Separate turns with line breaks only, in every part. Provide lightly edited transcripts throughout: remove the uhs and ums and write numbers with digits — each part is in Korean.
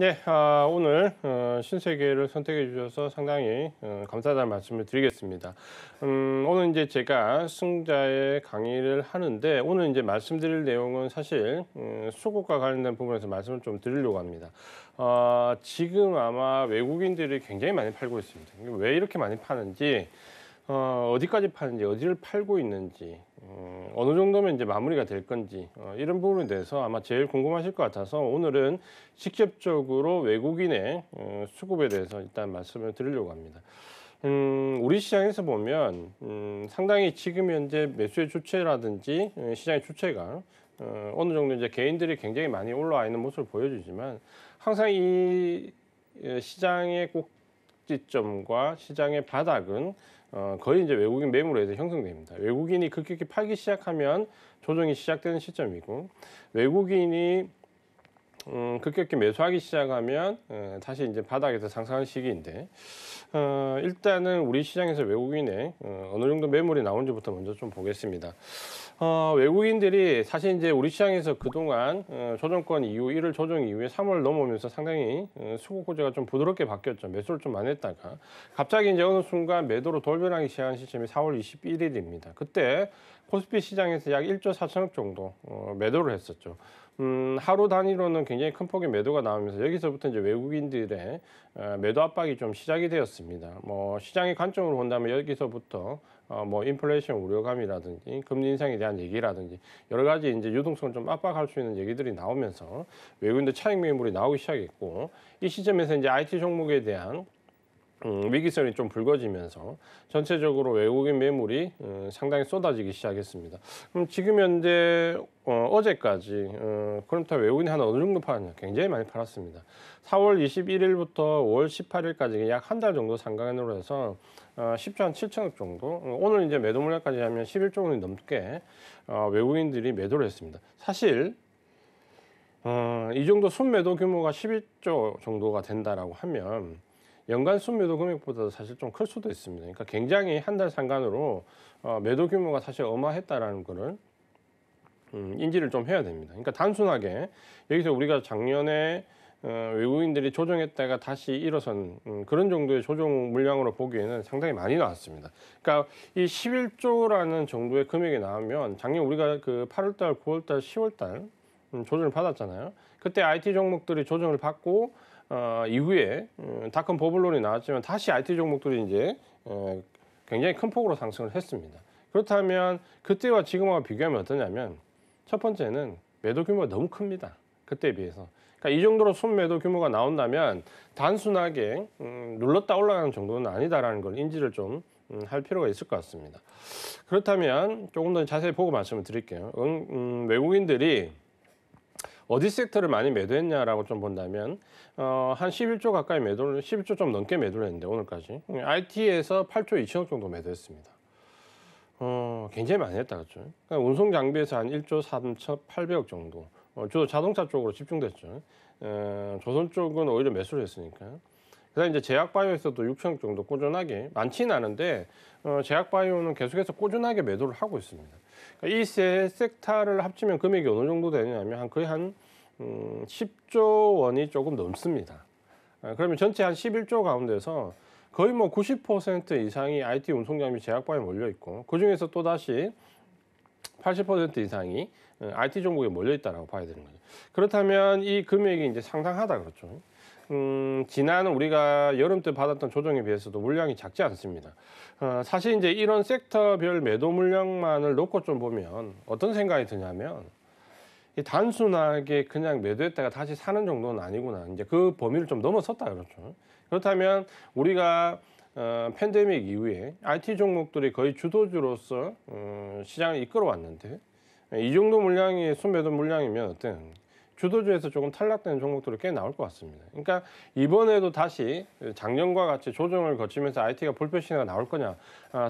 네, 오늘 신세계를 선택해 주셔서 상당히 감사하다는 말씀을 드리겠습니다. 오늘 이제 제가 승자의 강의를 하는데 오늘 이제 말씀드릴 내용은 사실 수급과 관련된 부분에서 말씀을 좀 드리려고 합니다. 지금 아마 외국인들이 굉장히 많이 팔고 있습니다. 왜 이렇게 많이 파는지, 어디까지 파는지, 어디를 팔고 있는지, 어느 정도면 이제 마무리가 될 건지, 이런 부분에 대해서 아마 제일 궁금하실 것 같아서 오늘은 직접적으로 외국인의 수급에 대해서 일단 말씀을 드리려고 합니다. 우리 시장에서 보면 상당히 지금 현재 매수의 주체라든지 시장의 주체가 어느 정도 이제 개인들이 굉장히 많이 올라와 있는 모습을 보여주지만 항상 이 시장의 꼭지점과 시장의 바닥은 거의 이제 외국인 매물에 의해서 형성됩니다. 외국인이 급격히 팔기 시작하면 조정이 시작되는 시점이고, 외국인이 급격히 매수하기 시작하면 다시 이제 바닥에서 상승하는 시기인데, 일단은 우리 시장에서 외국인의 어느 정도 매물이 나온지부터 먼저 좀 보겠습니다. 외국인들이 사실 이제 우리 시장에서 그동안 조정권 이후 1월 조정 이후에 3월 넘어오면서 상당히 수급 구조가 좀 부드럽게 바뀌었죠. 매수를 좀 많이 했다가 갑자기 이제 어느 순간 매도로 돌변하기 시작한 시점이 4월 21일입니다. 그때 코스피 시장에서 약 1조 4천억 정도 매도를 했었죠. 하루 단위로는 굉장히 큰 폭의 매도가 나오면서 여기서부터 이제 외국인들의 매도 압박이 좀 시작이 되었습니다. 뭐 시장의 관점으로 본다면 여기서부터 뭐 인플레이션 우려감이라든지 금리 인상에 대한 얘기라든지 여러 가지 이제 유동성을 좀 압박할 수 있는 얘기들이 나오면서 외국인들 차익 매물이 나오기 시작했고, 이 시점에서 이제 IT 종목에 대한 위기성이 좀 불거지면서 전체적으로 외국인 매물이 상당히 쏟아지기 시작했습니다. 그럼 지금 현재 어제까지 그럼부터 외국인이 한 어느 정도 팔았냐? 굉장히 많이 팔았습니다. 4월 21일부터 5월 18일까지 약 한 달 정도 상간으로 해서 10조 한 7천억 정도, 오늘 이제 매도 물량까지 하면 11조 원이 넘게 외국인들이 매도를 했습니다. 사실 이 정도 순매도 규모가 11조 정도가 된다라고 하면 연간 순매도 금액보다도 사실 좀 클 수도 있습니다. 그러니까 굉장히 한 달 상간으로 매도 규모가 사실 어마했다라는 거를 인지를 좀 해야 됩니다. 그러니까 단순하게 여기서 우리가 작년에 외국인들이 조정했다가 다시 일어선 그런 정도의 조정 물량으로 보기에는 상당히 많이 나왔습니다. 그러니까 이 11조라는 정도의 금액이 나오면 작년 우리가 그 8월달, 9월달, 10월달 조정을 받았잖아요. 그때 IT 종목들이 조정을 받고 이후에 닷컴 버블론이 나왔지만 다시 IT 종목들이 이제 굉장히 큰 폭으로 상승을 했습니다. 그렇다면 그때와 지금과 비교하면 어떠냐면, 첫 번째는 매도 규모가 너무 큽니다. 그때에 비해서. 그러니까 이 정도로 순매도 규모가 나온다면 단순하게 눌렀다 올라가는 정도는 아니다라는 걸 인지를 좀 할 필요가 있을 것 같습니다. 그렇다면 조금 더 자세히 보고 말씀을 드릴게요. 외국인들이 어디 섹터를 많이 매도했냐라고 좀 본다면 한 11조 가까이 매도를, 11조 좀 넘게 매도를 했는데 오늘까지 IT에서 8조 2천억 정도 매도했습니다. 굉장히 많이 했다 그렇죠. 그러니까 운송 장비에서 한 1조 3,800억 정도, 주로 자동차 쪽으로 집중됐죠. 조선 쪽은 오히려 매수를 했으니까. 그다음 이제 제약바이오에서도 6천억 정도 꾸준하게, 많지는 않은데 제약바이오는 계속해서 꾸준하게 매도를 하고 있습니다. 그러니까 이 세 섹터를 합치면 금액이 어느 정도 되냐면 한 거의 한 10조 원이 조금 넘습니다. 그러면 전체 한 11조 가운데서 거의 뭐 90% 이상이 IT 운송장비 제약바이오에 몰려 있고, 그 중에서 또 다시 80% 이상이 IT 종목에 몰려 있다라고 봐야 되는 거죠. 그렇다면 이 금액이 이제 상당하다 그렇죠. 지난 우리가 여름 때 받았던 조정에 비해서도 물량이 작지 않습니다. 사실 이제 이런 섹터별 매도 물량만을 놓고 좀 보면 어떤 생각이 드냐면, 단순하게 그냥 매도했다가 다시 사는 정도는 아니구나. 이제 그 범위를 좀 넘어섰다 그렇죠. 그렇다면 우리가 팬데믹 이후에 IT 종목들이 거의 주도주로서 시장을 이끌어왔는데, 이 정도 물량이 순매도 물량이면 어떤 주도주에서 조금 탈락되는 종목들이 꽤 나올 것 같습니다. 그러니까 이번에도 다시 작년과 같이 조정을 거치면서 IT가 불볕 신호가 나올 거냐,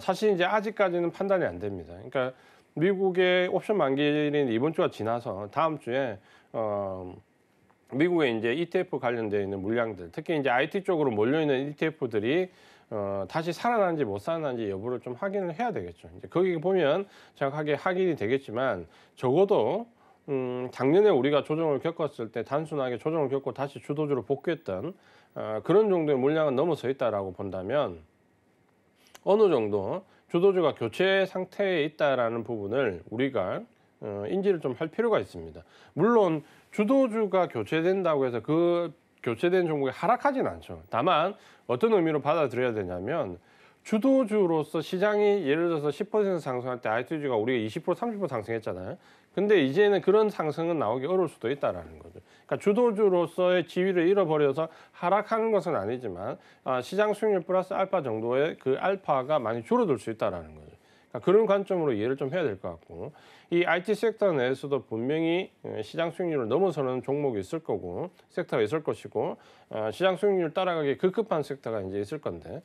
사실 이제 아직까지는 판단이 안 됩니다. 그러니까 미국의 옵션 만기일인 이번 주가 지나서 다음 주에 미국의 이제 ETF 관련되어 있는 물량들, 특히 이제 IT 쪽으로 몰려 있는 ETF들이 다시 살아나는지 못 살아나는지 여부를 좀 확인을 해야 되겠죠. 이제 거기 보면 정확하게 확인이 되겠지만, 적어도 작년에 우리가 조정을 겪었을 때 단순하게 조정을 겪고 다시 주도주로 복귀했던 그런 정도의 물량은 넘어서 있다라고 본다면 어느 정도 주도주가 교체 상태에 있다라는 부분을 우리가 인지를 좀 할 필요가 있습니다. 물론 주도주가 교체된다고 해서 그 교체된 종목이 하락하진 않죠. 다만 어떤 의미로 받아들여야 되냐면 주도주로서 시장이 예를 들어서 10% 상승할 때 ITG가 우리가 20% 30% 상승했잖아요. 근데 이제는 그런 상승은 나오기 어려울 수도 있다라는 거죠. 그러니까 주도주로서의 지위를 잃어버려서 하락하는 것은 아니지만 시장 수익률 플러스 알파 정도의 그 알파가 많이 줄어들 수 있다라는 거죠. 그러니까 그런 관점으로 이해를 좀 해야 될 것 같고, 이 IT 섹터 내에서도 분명히 시장 수익률을 넘어서는 종목이 있을 거고 섹터가 있을 것이고 시장 수익률 따라가기 급급한 섹터가 이제 있을 건데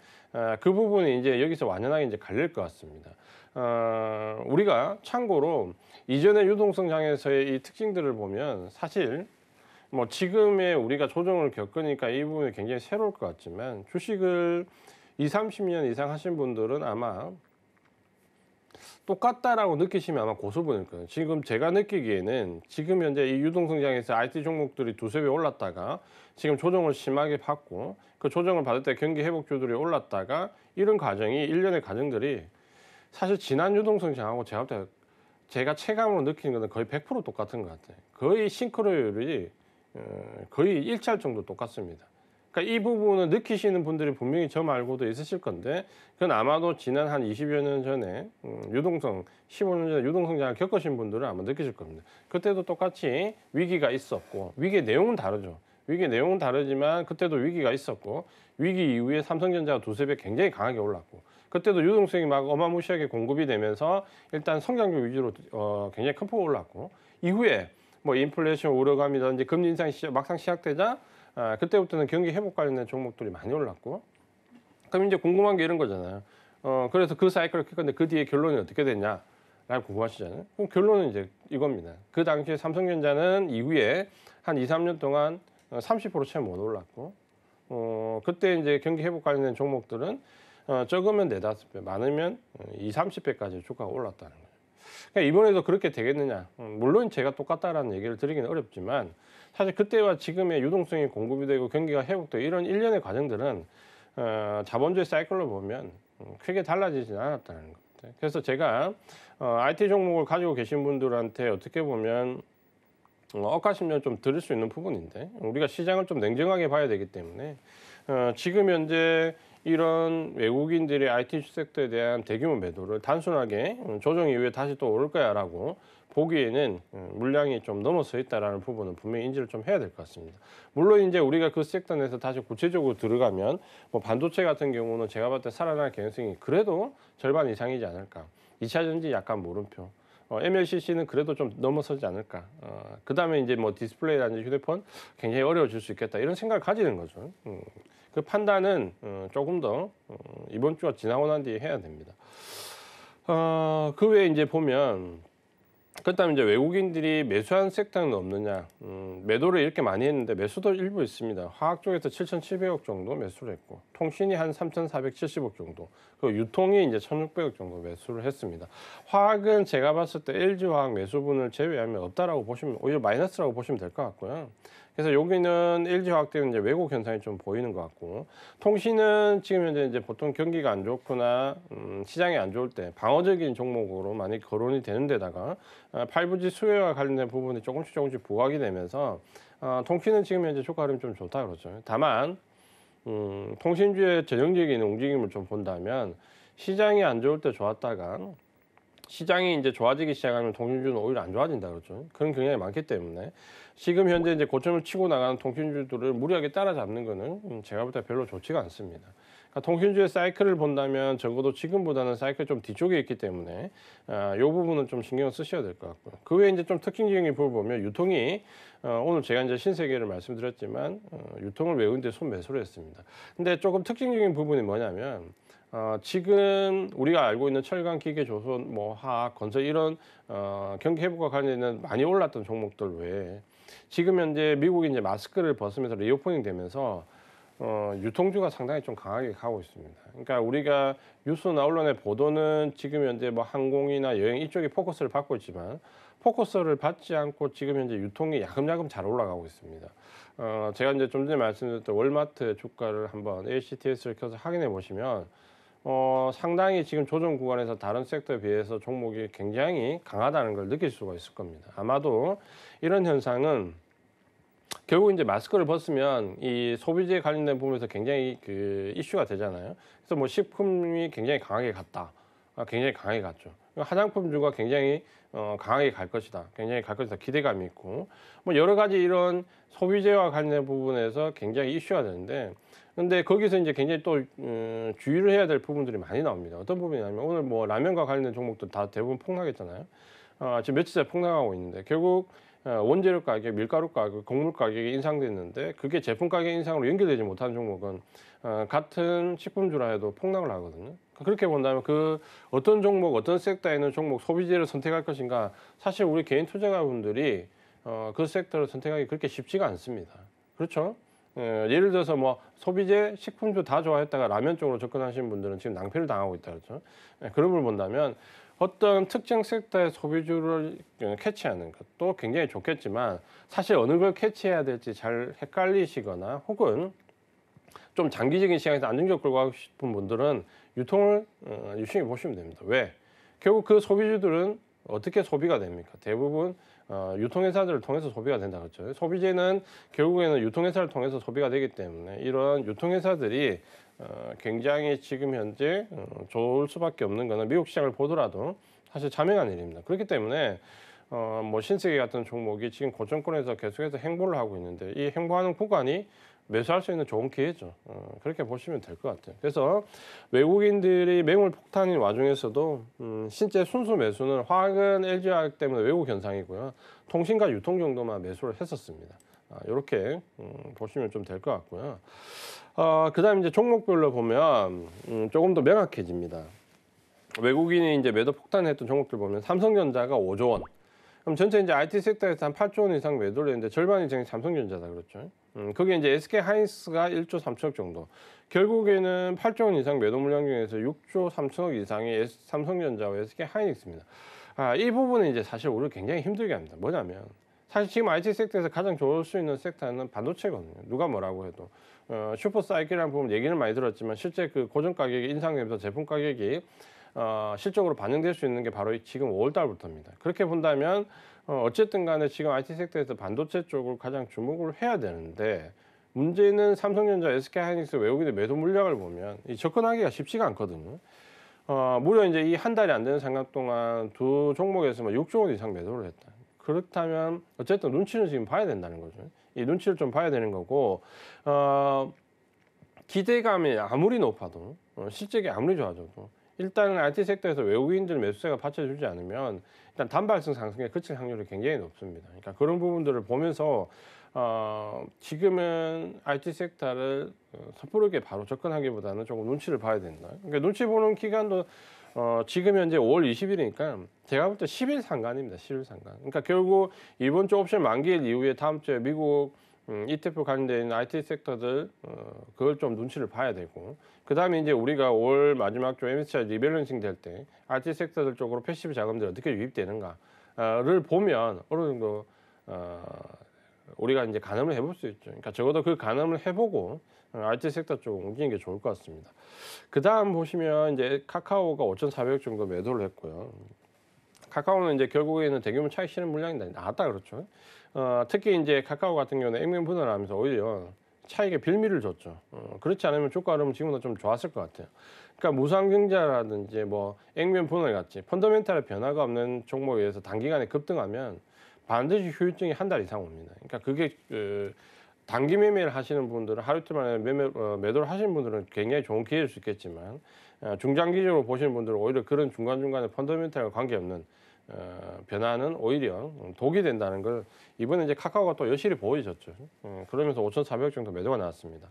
그 부분이 이제 여기서 완연하게 이제 갈릴 것 같습니다. 우리가 참고로 이전의 유동성 장에서의 이 특징들을 보면 사실 뭐 지금의 우리가 조정을 겪으니까 이 부분이 굉장히 새로울 것 같지만 주식을 20, 30년 이상 하신 분들은 아마 똑같다라고 느끼시면 아마 고소분일 거예요. 지금 제가 느끼기에는 지금 현재 이 유동성장에서 IT 종목들이 두세 배 올랐다가 지금 조정을 심하게 받고 그 조정을 받을 때 경기 회복주들이 올랐다가 이런 과정이 일련의 과정들이 사실 지난 유동성장하고 제가 체감으로 느끼는 것은 거의 100% 똑같은 것 같아요. 거의 싱크로율이 거의 일치할 정도 똑같습니다. 그러니까 이 부분을 느끼시는 분들이 분명히 저 말고도 있으실 건데 그건 아마도 지난 한 20여 년 전에 15년 전에 유동성장을 겪으신 분들은 아마 느끼실 겁니다. 그때도 똑같이 위기가 있었고 위기의 내용은 다르죠. 위기의 내용은 다르지만 그때도 위기가 있었고 위기 이후에 삼성전자가 두세 배 굉장히 강하게 올랐고 그때도 유동성이 막 어마무시하게 공급이 되면서 일단 성장률 위주로 굉장히 큰 폭으로 올랐고 이후에 뭐 인플레이션 우려감이라든지 금리 인상이 막상 시작되자 그때부터는 경기 회복 관련된 종목들이 많이 올랐고 그럼 이제 궁금한 게 이런 거잖아요. 그래서 그 사이클을 겪었는데 그 뒤에 결론이 어떻게 됐냐 라고 궁금하시잖아요. 그럼 결론은 이제 이겁니다. 그 당시에 삼성전자는 이후에 한 2, 3년 동안 30% 채 못 올랐고 그때 이제 경기 회복 관련된 종목들은 적으면 4, 5배, 많으면 2, 30배까지 주가가 올랐다는 거예요. 그러니까 이번에도 그렇게 되겠느냐. 물론 제가 똑같다라는 얘기를 드리기는 어렵지만 사실 그때와 지금의 유동성이 공급이 되고 경기가 회복되고 이런 일련의 과정들은 자본주의 사이클로 보면 크게 달라지진 않았다는 겁니다. 그래서 제가 IT 종목을 가지고 계신 분들한테 어떻게 보면 억하심을 좀 드릴 수 있는 부분인데 우리가 시장을 좀 냉정하게 봐야 되기 때문에 지금 현재 이런 외국인들의 IT 섹터에 대한 대규모 매도를 단순하게 조정 이후에 다시 또 오를 거야라고 보기에는 물량이 좀 넘어서 있다라는 부분은 분명히 인지를 좀 해야 될 것 같습니다. 물론 이제 우리가 그 섹터 내에서 다시 구체적으로 들어가면 뭐 반도체 같은 경우는 제가 봤을 때 살아날 가능성이 그래도 절반 이상이지 않을까. 2차 전지 약간 물음표. MLCC는 그래도 좀 넘어서지 않을까. 그 다음에 이제 뭐 디스플레이라든지 휴대폰 굉장히 어려워질 수 있겠다. 이런 생각을 가지는 거죠. 그 판단은 조금 더 이번 주가 지나고 난 뒤에 해야 됩니다. 그 외에 이제 보면 그다음에 이제 외국인들이 매수한 섹터는 없느냐. 매도를 이렇게 많이 했는데 매수도 일부 있습니다. 화학 쪽에서 7,700억 정도 매수를 했고 통신이 한 3,470억 정도 그리고 유통이 이제 1,600억 정도 매수를 했습니다. 화학은 제가 봤을 때 LG화학 매수분을 제외하면 없다라고 보시면 오히려 마이너스라고 보시면 될 것 같고요. 그래서 여기는 LG화학 때는 이제 왜곡 현상이 좀 보이는 것 같고 통신은 지금 현재 이제 보통 경기가 안 좋거나 시장이 안 좋을 때 방어적인 종목으로 많이 거론이 되는 데다가 5G 수요와 관련된 부분이 조금씩 부각이 되면서 통신은 지금 현재 주가 흐름이 좀 좋다 그러죠. 다만 통신주의 전형적인 움직임을 좀 본다면 시장이 안 좋을 때 좋았다가 시장이 이제 좋아지기 시작하면 통신주는 오히려 안 좋아진다 그러죠. 그런 경향이 많기 때문에 지금 현재 이제 고점을 치고 나가는 통신주들을 무리하게 따라잡는 거는 제가 볼 때 별로 좋지가 않습니다. 그러니까 통신주의 사이클을 본다면 적어도 지금보다는 사이클 좀 뒤쪽에 있기 때문에 이 부분은 좀 신경 쓰셔야 될 것 같고요. 그 외에 이제 좀 특징적인 부분을 보면 유통이 오늘 제가 이제 신세계를 말씀드렸지만 유통을 외우는데 손매수를 했습니다. 근데 조금 특징적인 부분이 뭐냐면 지금 우리가 알고 있는 철강, 기계, 조선, 뭐 화학, 건설 이런 경기 회복과 관련된 많이 올랐던 종목들 외에 지금 현재 미국이 이제 마스크를 벗으면서 리오프닝 되면서 유통주가 상당히 좀 강하게 가고 있습니다. 그러니까 우리가 뉴스나 언론의 보도는 지금 현재 뭐 항공이나 여행 이쪽에 포커스를 받고 있지만 포커스를 받지 않고 지금 현재 유통이 야금야금 잘 올라가고 있습니다. 제가 이제 좀 전에 말씀드렸던 월마트 주가를 한번 LCTS를 켜서 확인해 보시면 상당히 지금 조정 구간에서 다른 섹터에 비해서 종목이 굉장히 강하다는 걸 느낄 수가 있을 겁니다. 아마도 이런 현상은 결국 이제 마스크를 벗으면 이 소비재 관련된 부분에서 굉장히 그 이슈가 되잖아요. 그래서 뭐 식품이 굉장히 강하게 갔다. 굉장히 강하게 갔죠. 화장품주가 굉장히 강하게 갈 것이다. 굉장히 갈 것이다. 기대감이 있고 뭐 여러 가지 이런 소비재와 관련된 부분에서 굉장히 이슈가 되는데 근데 거기서 이제 굉장히 또 주의를 해야 될 부분들이 많이 나옵니다. 어떤 부분이냐면 오늘 뭐 라면과 관련된 종목도 다 대부분 폭락했잖아요. 지금 며칠째 폭락하고 있는데 결국 원재료 가격, 밀가루 가격, 곡물 가격이 인상됐는데 그게 제품 가격 인상으로 연결되지 못한 종목은 같은 식품주라 해도 폭락을 하거든요. 그렇게 본다면 그 어떤 종목, 어떤 섹터에 있는 종목, 소비재를 선택할 것인가 사실 우리 개인 투자가분들이 그 섹터를 선택하기 그렇게 쉽지가 않습니다. 그렇죠? 예를 들어서 뭐 소비재, 식품주 다 좋아했다가 라면 쪽으로 접근하시는 분들은 지금 낭패를 당하고 있다 그렇죠? 그런 걸 본다면 어떤 특정 섹터의 소비주를 캐치하는 것도 굉장히 좋겠지만 사실 어느 걸 캐치해야 될지 잘 헷갈리시거나 혹은 좀 장기적인 시각에서 안정적 끌고 가고 싶은 분들은 유통을 유심히 보시면 됩니다. 왜? 결국 그 소비주들은 어떻게 소비가 됩니까? 대부분 유통회사들을 통해서 소비가 된다 그랬죠. 소비재는 결국에는 유통회사를 통해서 소비가 되기 때문에 이런 유통회사들이 굉장히 지금 현재 좋을 수밖에 없는 거는 미국 시장을 보더라도 사실 자명한 일입니다. 그렇기 때문에 뭐 신세계 같은 종목이 지금 고점권에서 계속해서 행보를 하고 있는데 이 행보하는 구간이 매수할 수 있는 좋은 기회죠. 그렇게 보시면 될 것 같아요. 그래서 외국인들이 매물 폭탄인 와중에서도 실제 순수 매수는 화학은 LG화학 때문에 외국 현상이고요. 통신과 유통 정도만 매수를 했었습니다. 이렇게 보시면 좀 될 것 같고요. 그다음 이제 종목별로 보면 조금 더 명확해집니다. 외국인이 이제 매도 폭탄했던 종목들 보면 삼성전자가 5조 원. 그럼 전체 이제 IT 섹터에서 한 8조 원 이상 매도를 했는데 절반이 지금 삼성전자다 그렇죠. 그게 이제 SK 하이닉스가 1조 3천억 정도. 결국에는 8조 원 이상 매도 물량 중에서 6조 3천억 이상이 삼성전자와 SK 하이닉스입니다. 이 부분은 이제 사실 우리를 굉장히 힘들게 합니다. 뭐냐면 사실 지금 IT 섹터에서 가장 좋을 수 있는 섹터는 반도체거든요. 누가 뭐라고 해도 슈퍼 사이클이라는 부분 얘기는 많이 들었지만 실제 그 고정 가격이 인상되면서 제품 가격이 실적으로 반영될 수 있는 게 바로 지금 5월 달부터입니다. 그렇게 본다면 어쨌든 간에 지금 IT 섹터에서 반도체 쪽을 가장 주목을 해야 되는데 문제는 삼성전자, SK하이닉스 외국인의 매도 물량을 보면 접근하기가 쉽지가 않거든요. 무려 이제 이 한 달이 안 되는 상간 동안 두 종목에서만 6조 원 이상 매도를 했다. 그렇다면 어쨌든 눈치는 지금 봐야 된다는 거죠. 이 눈치를 좀 봐야 되는 거고 기대감이 아무리 높아도 실적이 아무리 좋아져도 일단은 IT 섹터에서 외국인들 매수세가 받쳐주지 않으면 일단 단발성 상승에 그칠 확률이 굉장히 높습니다. 그러니까 그런 부분들을 보면서 지금은 IT 섹터를 섣부르게 바로 접근하기보다는 조금 눈치를 봐야 된다. 그러니까 눈치 보는 기간도 지금 현재 5월 20일이니까 제가 볼 때 10일 상간입니다. 10일 상간. 그러니까 결국 이번 주 옵션 만기일 이후에 다음 주에 미국 ETF 관련된 있는 IT 섹터들 그걸 좀 눈치를 봐야 되고 그 다음에 이제 우리가 올 마지막 주 MSCI 리밸런싱 될 때 IT 섹터들 쪽으로 패시브 자금들이 어떻게 유입되는가를 보면 어느 정도 우리가 이제 가늠을 해볼 수 있죠. 그러니까 적어도 그 가늠을 해보고 IT 섹터 쪽으로 옮기는 게 좋을 것 같습니다. 그 다음 보시면 이제 카카오가 5,400 정도 매도를 했고요. 카카오는 이제 결국에는 대규모 차익 실현 물량이 나왔다 그렇죠. 특히 이제 카카오 같은 경우는 액면 분할을 하면서 오히려 차익에 빌미를 줬죠. 그렇지 않으면 주가 흐름은 지금보다 좀 좋았을 것 같아요. 그러니까 무상증자라든지 뭐 액면 분할 같이 펀더멘탈의 변화가 없는 종목에 의해서 단기간에 급등하면 반드시 후유증이 한 달 이상 옵니다. 그러니까 그게 단기 매매를 하시는 분들은 하루 이틀 만에 매도를 하시는 분들은 굉장히 좋은 기회일 수 있겠지만 중장기적으로 보시는 분들은 오히려 그런 중간중간에 펀더멘탈과 관계없는 변화는 오히려 독이 된다는 걸 이번에 이제 카카오가 또 여실히 보여줬죠. 그러면서 5,400 정도 매도가 나왔습니다.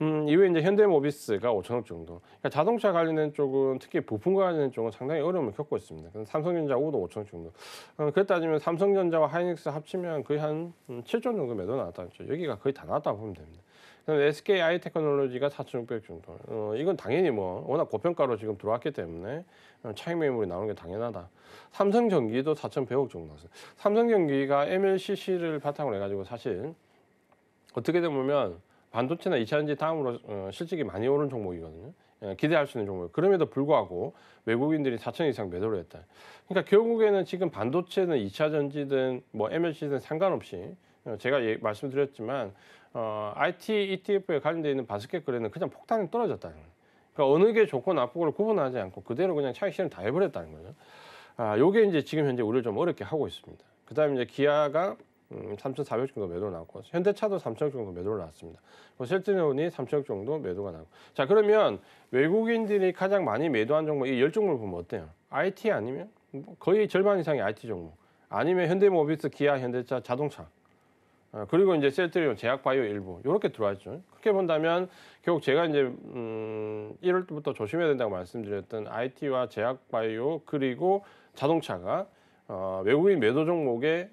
이후에 이제 현대모비스가 5천억 정도. 그러니까 자동차 관련된 쪽은 특히 부품과 관련된 쪽은 상당히 어려움을 겪고 있습니다. 삼성전자 우도 5천억 정도. 그렇게 따지면 삼성전자와 하이닉스 합치면 거의 한 7조 정도 매도 나왔다죠. 여기가 거의 다 나왔다고 보면 됩니다. SK 하이테크놀로지가 4,600억 정도. 이건 당연히 뭐 워낙 고평가로 지금 들어왔기 때문에 차익 매물이 나오는 게 당연하다. 삼성전기도 4,100억 정도 나왔어요. 삼성전기가 MLCC를 바탕으로 해가지고 사실 어떻게 보면 반도체나 2차전지 다음으로 실적이 많이 오른 종목이거든요. 기대할 수 있는 종목. 그럼에도 불구하고 외국인들이 4천 이상 매도를 했다. 그러니까 결국에는 지금 반도체는 2차전지든 뭐 MLC든 상관없이 제가 말씀드렸지만 IT ETF에 관련되어 있는 바스켓 거래는 그냥 폭탄이 떨어졌다는 거예요. 그러니까 어느 게 좋고 나쁘고를 구분하지 않고 그대로 그냥 차익 실현 다 해버렸다는 거죠. 요게 이제 지금 현재 우리를 좀 어렵게 하고 있습니다. 그다음에 이제 기아가 3,400억 정도 매도를 나왔고 현대차도 3,000억 정도 매도를 나왔습니다. 셀트리온이 3,000억 정도 매도가 나고. 자, 그러면 외국인들이 가장 많이 매도한 종목 이 10종목을 보면 어때요? IT 아니면 거의 절반 이상이 IT 종목. 아니면 현대모비스, 기아, 현대차, 자동차. 그리고 이제 셀트리온, 제약바이오 일부 이렇게 들어왔죠. 그렇게 본다면 결국 제가 이제 1월 때부터 조심해야 된다고 말씀드렸던 IT와 제약바이오 그리고 자동차가 외국인 매도 종목에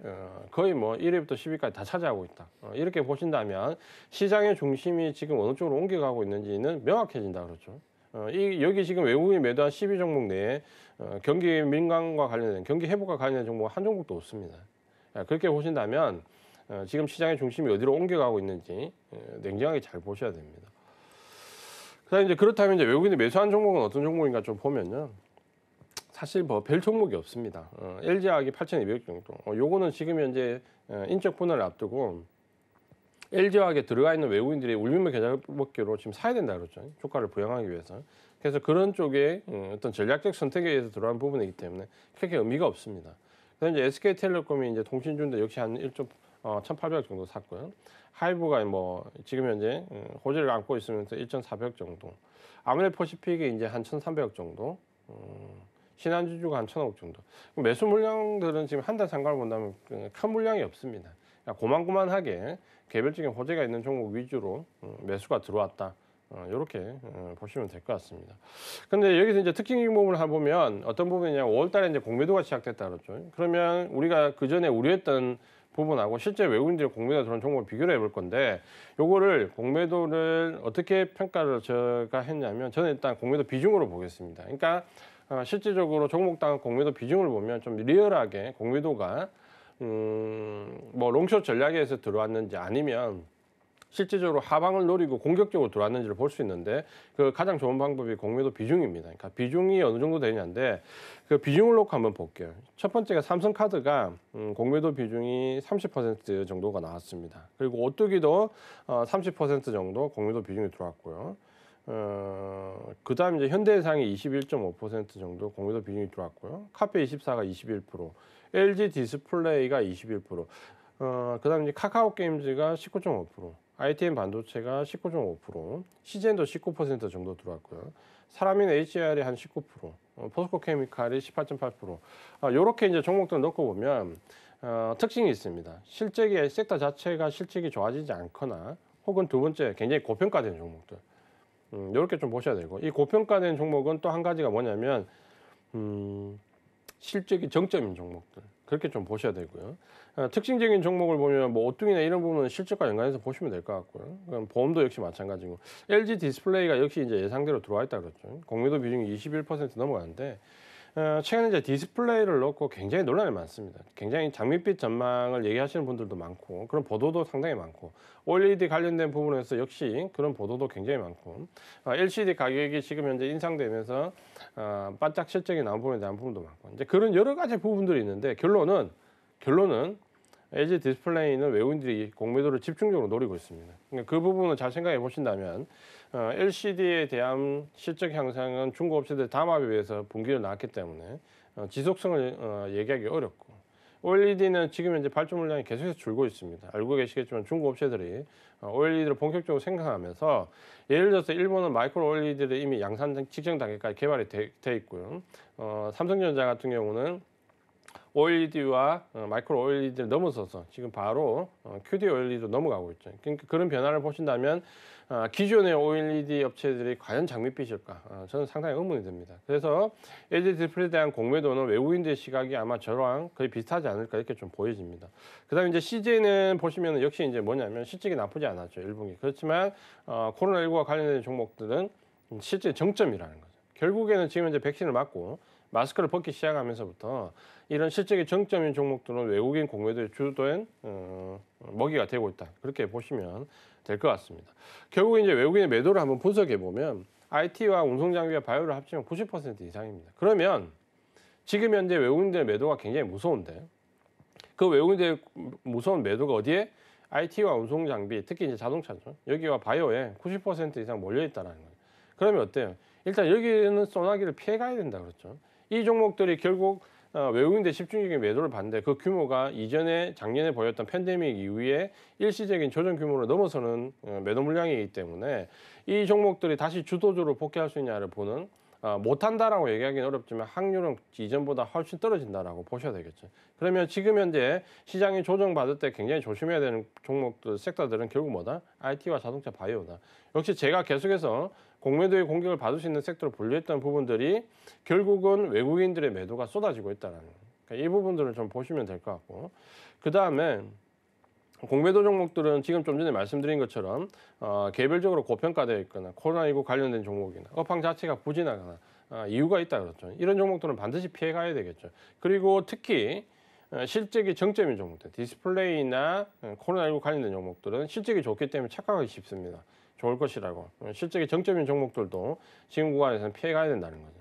거의 뭐 1위부터 10위까지 다 차지하고 있다. 이렇게 보신다면 시장의 중심이 지금 어느 쪽으로 옮겨가고 있는지는 명확해진다 그렇죠. 여기 지금 외국인 매도한 12 종목 내에 경기 민감과 관련된 경기 회복과 관련된 종목 한 종목도 없습니다. 그렇게 보신다면 지금 시장의 중심이 어디로 옮겨가고 있는지 냉정하게 잘 보셔야 됩니다. 그다음 이제 그렇다면 이제 외국인이 매수한 종목은 어떤 종목인가 좀 보면요. 사실 뭐 별 종목이 없습니다. LG화학이 8,200억 정도. 요거는 지금 현재 인적 분할을 앞두고 LG화학에 들어가 있는 외국인들이 울림의 계좌목표로 지금 사야 된다 그러죠. 주가를 부양하기 위해서. 그래서 그런 쪽에 어떤 전략적 선택에 의해서 들어간 부분이기 때문에 크게 의미가 없습니다. 그다음 이제 SK텔레콤이 이제 통신주인데 역시 한 1,800억 정도 샀고요. 하이브가 뭐 지금 현재 호재를 안고 있으면서 1,400억 정도. 아모레퍼시픽이 이제 한 1,300억 정도. 신한주주가 한 1,000억 정도. 매수 물량들은 지금 한 달 상관을 본다면 큰 물량이 없습니다. 고만고만하게 개별적인 호재가 있는 종목 위주로 매수가 들어왔다. 이렇게 보시면 될 것 같습니다. 근데 여기서 이제 특징 부분을 보면 어떤 부분이냐 5월 달에 이제 공매도가 시작됐다 그랬죠. 그러면 우리가 그 전에 우려했던 부분하고 실제 외국인들이 공매도 들어온 종목을 비교를 해볼 건데 요거를 공매도를 어떻게 평가를 제가 했냐면 저는 일단 공매도 비중으로 보겠습니다. 그러니까 실질적으로 종목당 공매도 비중을 보면 좀 리얼하게 공매도가 뭐 롱숏 전략에서 들어왔는지 아니면 실질적으로 하방을 노리고 공격적으로 들어왔는지를 볼 수 있는데 그 가장 좋은 방법이 공매도 비중입니다. 그러니까 비중이 어느 정도 되냐인데 그 비중을 놓고 한번 볼게요. 첫 번째가 삼성카드가 공매도 비중이 30% 정도가 나왔습니다. 그리고 오뚜기도 30% 정도 공매도 비중이 들어왔고요. 그다음 이제 현대해상이 21.5% 정도 공매도 비중이 들어왔고요. 카페24가 21%, LG 디스플레이가 21%, 그다음 이제 카카오 게임즈가 19.5%, ITM 반도체가 19.5%, CJN도 19% 정도 들어왔고요. 사람인 HR이 한 19%, 포스코 케미칼이 18.8%. 이렇게 이제 종목들 넣고 보면 특징이 있습니다. 실적이 섹터 자체가 실적이 좋아지지 않거나 혹은 두 번째 굉장히 고평가된 종목들. 이렇게 좀 보셔야 되고 이 고평가된 종목은 또 한 가지가 뭐냐면 실적이 정점인 종목들 그렇게 좀 보셔야 되고요. 특징적인 종목을 보면 뭐 오뚱이나 이런 부분은 실적과 연관해서 보시면 될 것 같고요. 그럼 보험도 역시 마찬가지고 LG 디스플레이가 역시 이제 예상대로 들어와 있다 그랬죠. 공매도 비중이 21% 넘어가는데 최근에 이제 디스플레이를 넣고 굉장히 논란이 많습니다. 굉장히 장밋빛 전망을 얘기하시는 분들도 많고 그런 보도도 상당히 많고 OLED 관련된 부분에서 역시 그런 보도도 굉장히 많고 LCD 가격이 지금 현재 인상되면서 반짝 실적이 나온 부분에 대한 부분도 많고 이제 그런 여러 가지 부분들이 있는데 결론은 LG 디스플레이는 외국인들이 공매도를 집중적으로 노리고 있습니다. 그러니까 그 부분을 잘 생각해 보신다면 LCD에 대한 실적 향상은 중국 업체들 담합에 의해서 분기를 나왔기 때문에 지속성을 얘기하기 어렵고 OLED는 지금 현재 발주 물량이 계속해서 줄고 있습니다. 알고 계시겠지만 중국 업체들이 OLED를 본격적으로 생산하면서 예를 들어서 일본은 마이크로 OLED를 이미 양산 직전 단계까지 개발이 돼 있고요. 삼성전자 같은 경우는 OLED와 마이크로 OLED를 넘어서서 지금 바로 QD OLED로 넘어가고 있죠. 그러니까 그런 변화를 보신다면 기존의 OLED 업체들이 과연 장밋빛일까? 저는 상당히 의문이 듭니다. 그래서 LG 디스플레이에 대한 공매도는 외국인들의 시각이 아마 저랑 거의 비슷하지 않을까 이렇게 좀 보여집니다. 그다음에 이제 CJ는 보시면 역시 이제 뭐냐면 실적이 나쁘지 않았죠. 1분기. 그렇지만 코로나19와 관련된 종목들은 실제 정점이라는 거죠. 결국에는 지금 이제 백신을 맞고 마스크를 벗기 시작하면서부터 이런 실적의 정점인 종목들은 외국인 공매도의 주된 먹이가 되고 있다. 그렇게 보시면 될 것 같습니다. 결국 이제 외국인의 매도를 한번 분석해 보면 IT와 운송장비와 바이오를 합치면 90% 이상입니다. 그러면 지금 현재 외국인들의 매도가 굉장히 무서운데 그 외국인들의 무서운 매도가 어디에? IT와 운송장비, 특히 이제 자동차죠. 여기와 바이오에 90% 이상 몰려 있다는 거예요. 그러면 어때요? 일단 여기는 소나기를 피해 가야 된다 그렇죠. 이 종목들이 결국 외국인들 집중적인 매도를 받는데 그 규모가 이전에 작년에 보였던 팬데믹 이후에 일시적인 조정 규모를 넘어서는 매도 물량이기 때문에 이 종목들이 다시 주도주로 복귀할 수 있냐를 보는 못한다라고 얘기하기는 어렵지만 확률은 이전보다 훨씬 떨어진다라고 보셔야 되겠죠. 그러면 지금 현재 시장이 조정받을 때 굉장히 조심해야 되는 종목들, 섹터들은 결국 뭐다? IT와 자동차, 바이오다. 역시 제가 계속해서 공매도의 공격을 받을 수 있는 섹터로 분류했던 부분들이 결국은 외국인들의 매도가 쏟아지고 있다는 거예요. 그러니까 이 부분들을 좀 보시면 될 것 같고 그 다음에 공매도 종목들은 지금 좀 전에 말씀드린 것처럼 개별적으로 고평가되어 있거나 코로나19 관련된 종목이나 업황 자체가 부진하거나 이유가 있다 그렇죠. 이런 종목들은 반드시 피해가야 되겠죠. 그리고 특히 실적이 정점인 종목들, 디스플레이나 코로나19 관련된 종목들은 실적이 좋기 때문에 착각하기 쉽습니다. 좋을 것이라고. 실적이 정점인 종목들도 지금 구간에서는 피해가야 된다는 거죠.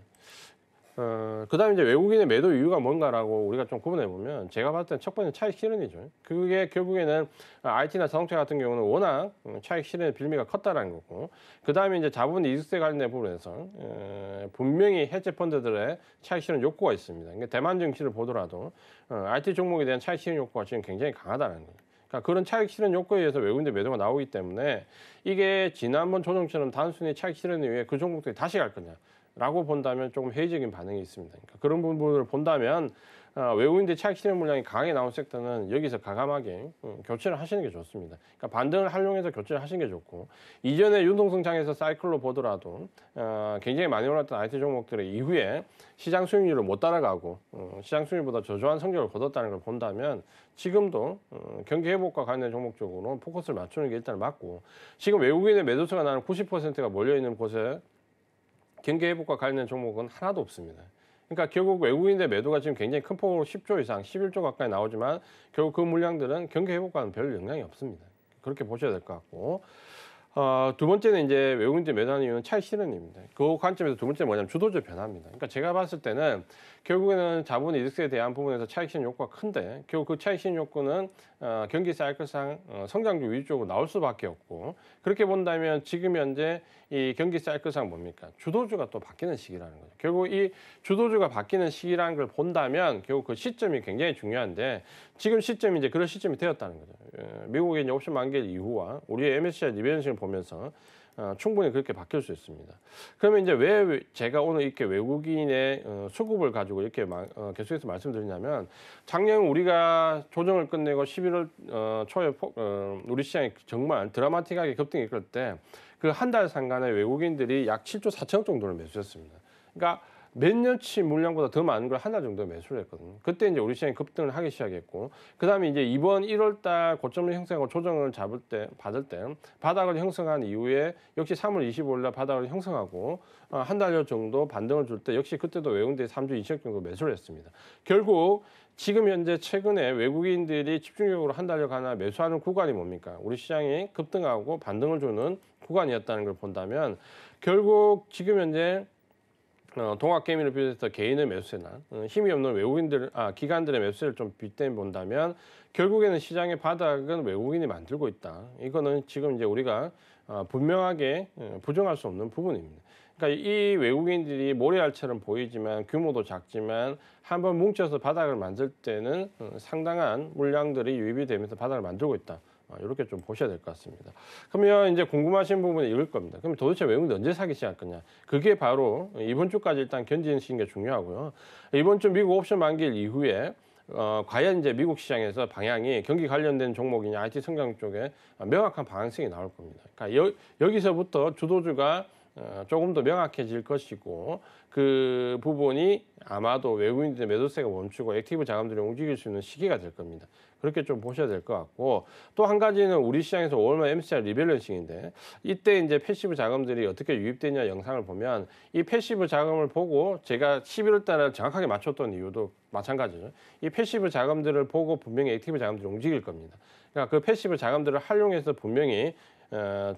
그 다음에 이제 외국인의 매도 이유가 뭔가라고 우리가 좀 구분해 보면 제가 봤을 땐 첫 번째 차익 실현이죠. 그게 결국에는 IT나 자동차 같은 경우는 워낙 차익 실현의 빌미가 컸다라는 거고 그 다음에 이제 자본 이득세 관련된 부분에서 분명히 해제 펀드들의 차익 실현 욕구가 있습니다. 그러니까 대만 증시를 보더라도 IT 종목에 대한 차익 실현 욕구가 지금 굉장히 강하다는 거예요. 그러니까 그런 차익 실현 욕구에 의해서 외국인들 매도가 나오기 때문에 이게 지난번 조정처럼 단순히 차익 실현에 의해 그 종목들이 다시 갈 거냐 라고 본다면 조금 회의적인 반응이 있습니다. 그러니까 그런 부분을 본다면 외국인들 차익 실현 물량이 강하게 나온 섹터는 여기서 과감하게 교체를 하시는 게 좋습니다. 그러니까 반등을 활용해서 교체를 하시는 게 좋고 이전에 윤동성 장에서 사이클로 보더라도 굉장히 많이 올랐던 IT 종목들의 이후에 시장 수익률을 못 따라가고 시장 수익률보다 저조한 성적을 거뒀다는 걸 본다면 지금도 경기 회복과 관련된 종목 쪽으로 포커스를 맞추는 게 일단 맞고 지금 외국인의 매도수가 나는 90%가 몰려있는 곳에 경기 회복과 관련된 종목은 하나도 없습니다. 그러니까 결국 외국인의 매도가 지금 굉장히 큰 폭으로 10조 이상, 11조 가까이 나오지만 결국 그 물량들은 경기 회복과는 별 영향이 없습니다. 그렇게 보셔야 될 것 같고 두 번째는 이제 외국인들 매도하는 이유는 차익 실현입니다. 그 관점에서 두 번째는 뭐냐면 주도주 변화입니다. 그러니까 제가 봤을 때는 결국에는 자본 이득세에 대한 부분에서 차익 실현 욕구가 큰데 결국 그 차익 실현 욕구는 경기 사이클상 성장주 위쪽으로 나올 수밖에 없고 그렇게 본다면 지금 현재 이 경기 사이클상 뭡니까? 주도주가 또 바뀌는 시기라는 거죠. 결국 이 주도주가 바뀌는 시기라는 걸 본다면 결국 그 시점이 굉장히 중요한데 지금 시점이 이제 그런 시점이 되었다는 거죠. 미국의 이제 옵션 만기 이후와 우리의 MSCI 리밸런싱을 보면서 충분히 그렇게 바뀔 수 있습니다. 그러면 이제 왜 제가 오늘 이렇게 외국인의 수급을 가지고 이렇게 계속해서 말씀드리냐면 작년 우리가 조정을 끝내고 11월 초에 우리 시장이 정말 드라마틱하게 급등이 이끌 때 그 한 달 상간에 외국인들이 약 7조 4천억 정도를 매수했습니다. 그러니까 몇 년치 물량보다 더 많은 걸 한 달 정도 매수를 했거든요. 그때 이제 우리 시장이 급등을 하기 시작했고, 그 다음에 이제 이번 1월 달 고점을 형성하고 조정을 받을 때 바닥을 형성한 이후에 역시 3월 25일 날 바닥을 형성하고 한 달여 정도 반등을 줄 때 역시 그때도 외국인들이 3조 2천억 정도 매수를 했습니다. 결국 지금 현재 최근에 외국인들이 집중적으로 한 달여 가나 매수하는 구간이 뭡니까? 우리 시장이 급등하고 반등을 주는 구간이었다는 걸 본다면 결국 지금 현재 동학개미를 비롯해서 개인의 매수세나 힘이 없는 기관들의 매수세를 좀 빗대 본다면 결국에는 시장의 바닥은 외국인이 만들고 있다. 이거는 지금 이제 우리가 분명하게 부정할 수 없는 부분입니다. 그러니까 이 외국인들이 모래알처럼 보이지만 규모도 작지만 한번 뭉쳐서 바닥을 만들 때는 상당한 물량들이 유입이 되면서 바닥을 만들고 있다. 이렇게 좀 보셔야 될 것 같습니다. 그러면 이제 궁금하신 부분은 이럴 겁니다. 그럼 도대체 외국인들 언제 사기 시작할 거냐? 그게 바로 이번 주까지 일단 견디시는 게 중요하고요. 이번 주 미국 옵션 만기일 이후에 과연 이제 미국 시장에서 방향이 경기 관련된 종목이냐 IT 성장 쪽에 명확한 방향성이 나올 겁니다. 그러니까 여기서부터 주도주가 조금 더 명확해질 것이고 그 부분이 아마도 외국인들의 매도세가 멈추고 액티브 자금들이 움직일 수 있는 시기가 될 겁니다. 그렇게 좀 보셔야 될 것 같고 또 한 가지는 우리 시장에서 월말 MSCI 리밸런싱인데 이때 이제 패시브 자금들이 어떻게 유입되냐 영상을 보면 이 패시브 자금을 보고 제가 11월 달에 정확하게 맞췄던 이유도 마찬가지죠. 이 패시브 자금들을 보고 분명히 액티브 자금들이 움직일 겁니다. 그러니까 그 패시브 자금들을 활용해서 분명히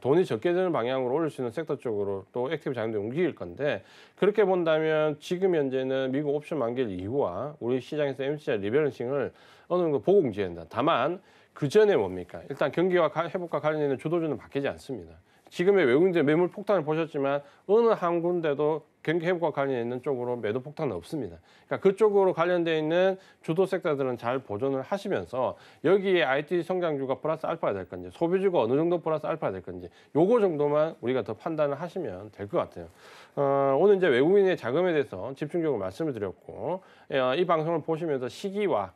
돈이 적게 드는 방향으로 올릴 수 있는 섹터 쪽으로 또 액티브 자금들이 움직일 건데 그렇게 본다면 지금 현재는 미국 옵션 만기일 이후와 우리 시장에서 MSCI 리밸런싱을 어느 정도 보고 움직여야 된다. 다만 그 전에 뭡니까? 일단 경기와 회복과 관련된 주도주는 바뀌지 않습니다. 지금의 외국인들 매물 폭탄을 보셨지만 어느 한 군데도 경기 회복과 관련 있는 쪽으로 매도 폭탄은 없습니다. 그러니까 그쪽으로 관련되어 있는 주도 섹터들은 잘 보존을 하시면서 여기에 IT 성장주가 플러스 알파가 될 건지 소비주가 어느 정도 플러스 알파가 될 건지 요거 정도만 우리가 더 판단을 하시면 될 것 같아요. 오늘 이제 외국인의 자금에 대해서 집중적으로 말씀을 드렸고 이 방송을 보시면서 시기와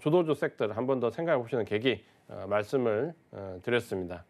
주도주 섹터를 한 번 더 생각해 보시는 계기 말씀을 드렸습니다.